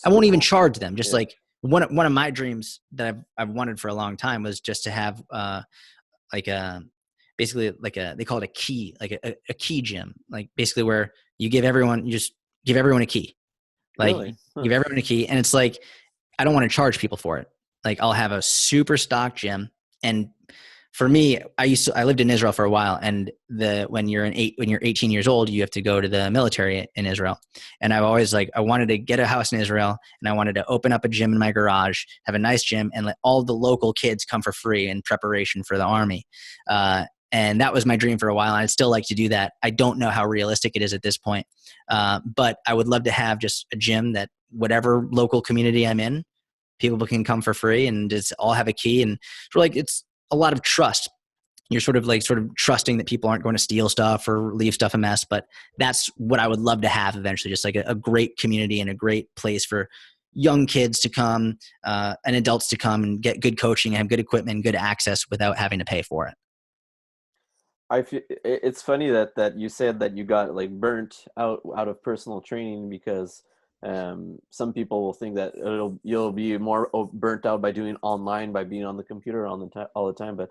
I won't even charge them. Just Yeah. like one of my dreams that I've wanted for a long time was just to have like a basically like they call it a key, like a key gym, like basically where you just give everyone a key, like Really? Huh. give everyone a key, and it's like I don't want to charge people for it. Like I'll have a super stock gym, and for me, I lived in Israel for a while, and when you're 18 years old, you have to go to the military in Israel. And I've always I wanted to get a house in Israel, and I wanted to open up a gym in my garage, have a nice gym, and let all the local kids come for free in preparation for the army. And that was my dream for a while. And I'd still like to do that. I don't know how realistic it is at this point, but I would love to have just a gym that whatever local community I'm in, people can come for free and just all have a key. And it's a lot of trust. You're sort of trusting that people aren't going to steal stuff or leave stuff a mess. But that's what I would love to have eventually, just like a great community and a great place for young kids to come and adults to come and get good coaching and have good equipment and good access without having to pay for it. I feel it's funny that you said that you got burnt out of personal training, because some people will think that you'll be more burnt out by doing online, by being on the computer all the time. But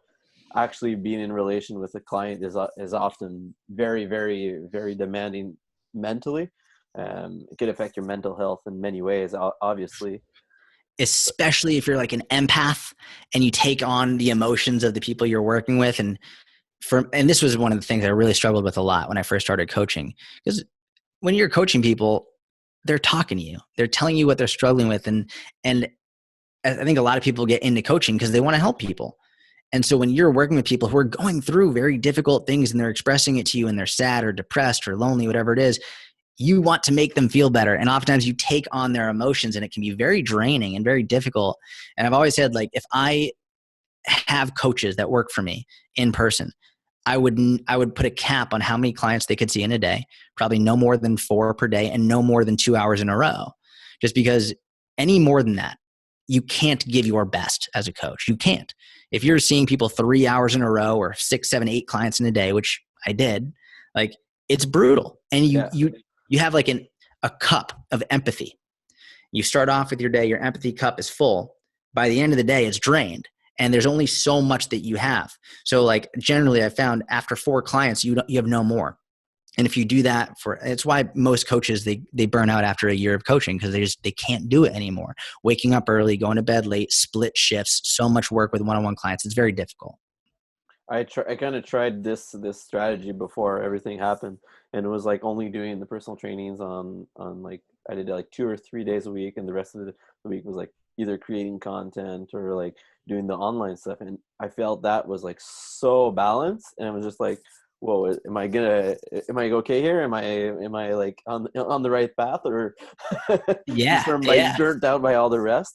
actually being in relation with a client is often very, very, very demanding mentally. It can affect your mental health in many ways, obviously. Especially if you're like an empath and you take on the emotions of the people you're working with. And this was one of the things I really struggled with a lot when I first started coaching, because when you're coaching people, they're talking to you, they're telling you what they're struggling with. And I think a lot of people get into coaching because they want to help people. And so when you're working with people who are going through very difficult things and they're expressing it to you and they're sad or depressed or lonely, whatever it is, you want to make them feel better. And oftentimes you take on their emotions, and it can be very draining and very difficult. And I've always said, if I have coaches that work for me in person, I would put a cap on how many clients they could see in a day, probably no more than 4 per day and no more than 2 hours in a row. Just because any more than that, you can't give your best as a coach. You can't. If you're seeing people 3 hours in a row or 6, 7, 8 clients in a day, which I did, it's brutal. And you have a cup of empathy. You start off with your day, your empathy cup is full. By the end of the day, it's drained. And there's only so much that you have. So generally I found after 4 clients, you have no more. And if you do that it's why most coaches, they burn out after a year of coaching, because they can't do it anymore. Waking up early, going to bed late, split shifts, so much work with one-on-one clients. It's very difficult. I kind of tried this strategy before everything happened, and it was only doing the personal trainings on I did 2 or 3 days a week, and the rest of the week was either creating content or doing the online stuff. And I felt that was so balanced, and I was just whoa, am I okay here? Am I on the right path, or yeah, just burnt out by all the rest?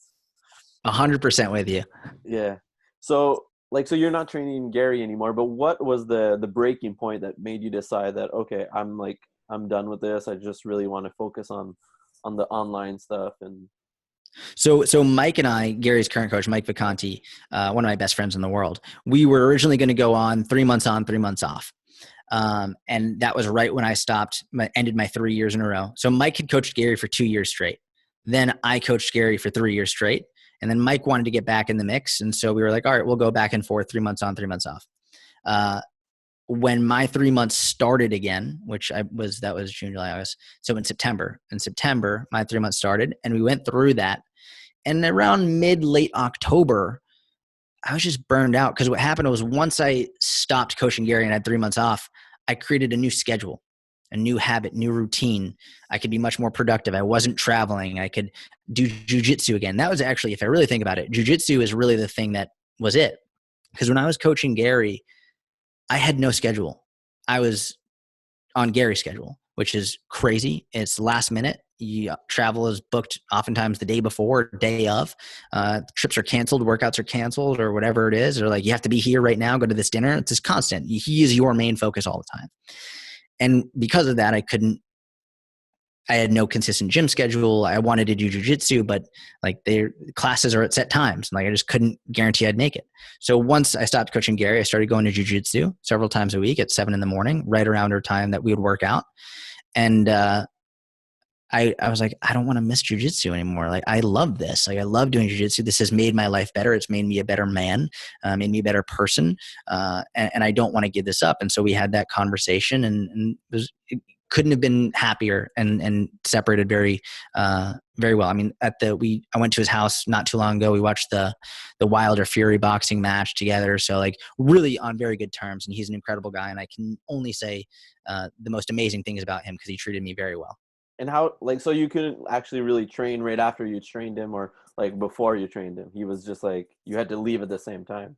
100% with you. Yeah. So so you're not training Gary anymore, but what was the breaking point that made you decide that, okay, I'm done with this. I just really want to focus on the online stuff? And so Mike and I, Gary's current coach, Mike Vacanti, one of my best friends in the world, we were originally going to go on 3 months on, 3 months off. And that was right when I ended my 3 years in a row. So Mike had coached Gary for 2 years straight. Then I coached Gary for 3 years straight. And then Mike wanted to get back in the mix. And so we were all right, we'll go back and forth, 3 months on, 3 months off. When my 3 months started again, that was June, July, August. So in September, my 3 months started, and we went through that. And around late October, I was just burned out, because what happened was once I stopped coaching Gary and had 3 months off, I created a new schedule, a new habit, new routine. I could be much more productive. I wasn't traveling. I could do jujitsu again. That was actually, if I really think about it, jujitsu is really the thing that was it. Because when I was coaching Gary, I had no schedule. I was on Gary's schedule, which is crazy. It's last minute. Travel is booked oftentimes the day before, day of. Trips are canceled, workouts are canceled, or whatever it is. Or you have to be here right now, go to this dinner. It's just constant. He is your main focus all the time. And because of that, I had no consistent gym schedule. I wanted to do jujitsu, but their classes are at set times. I just couldn't guarantee I'd make it. So once I stopped coaching Gary, I started going to jujitsu several times a week at 7 a.m, right around our time that we would work out. And I was like, I don't want to miss jujitsu anymore. Like, I love this. Like, I love doing jujitsu. This has made my life better. It's made me a better man, made me a better person. And I don't want to give this up. And so we had that conversation, and it couldn't have been happier, and separated very, very well. I mean, I went to his house not too long ago. We watched the Wilder Fury boxing match together. So like really on very good terms, and he's an incredible guy. And I can only say the most amazing things about him because he treated me very well. And how, like, so you couldn't actually really train right after you trained him, or like before you trained him? He was just like, you had to leave at the same time.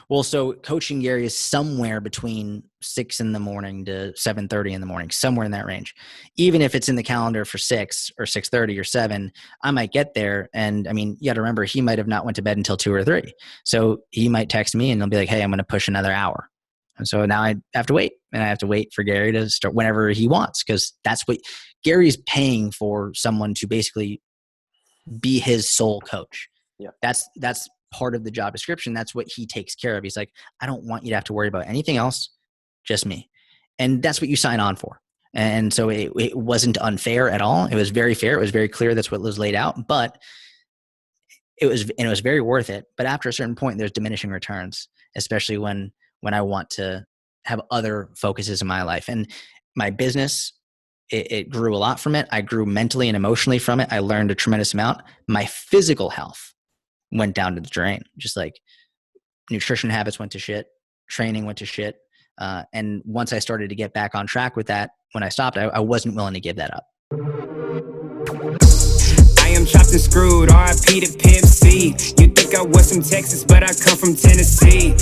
Well, so coaching Gary is somewhere between 6 in the morning to 7:30 in the morning, somewhere in that range. Even if it's in the calendar for 6 or 6:30 or 7, I might get there. And I mean, you got to remember, he might have not went to bed until 2 or 3. So he might text me and he'll be like, hey, I'm going to push another hour. And so now I have to wait, and I have to wait for Gary to start whenever he wants, because that's what Gary's paying for, someone to basically be his sole coach. Yeah. That's part of the job description. That's what he takes care of. He's like, I don't want you to have to worry about anything else, just me. And that's what you sign on for. And so it wasn't unfair at all. It was very fair. It was very clear. That's what was laid out, but it was very worth it. But after a certain point, there's diminishing returns, especially when I want to have other focuses in my life. And my business, it grew a lot from it. I grew mentally and emotionally from it. I learned a tremendous amount. My physical health went down to the drain. Just like nutrition habits went to shit, training went to shit. And once I started to get back on track with that, when I stopped, I wasn't willing to give that up. I am chopped and screwed, R.I.P. to Pimp C. You think I was from Texas, but I come from Tennessee.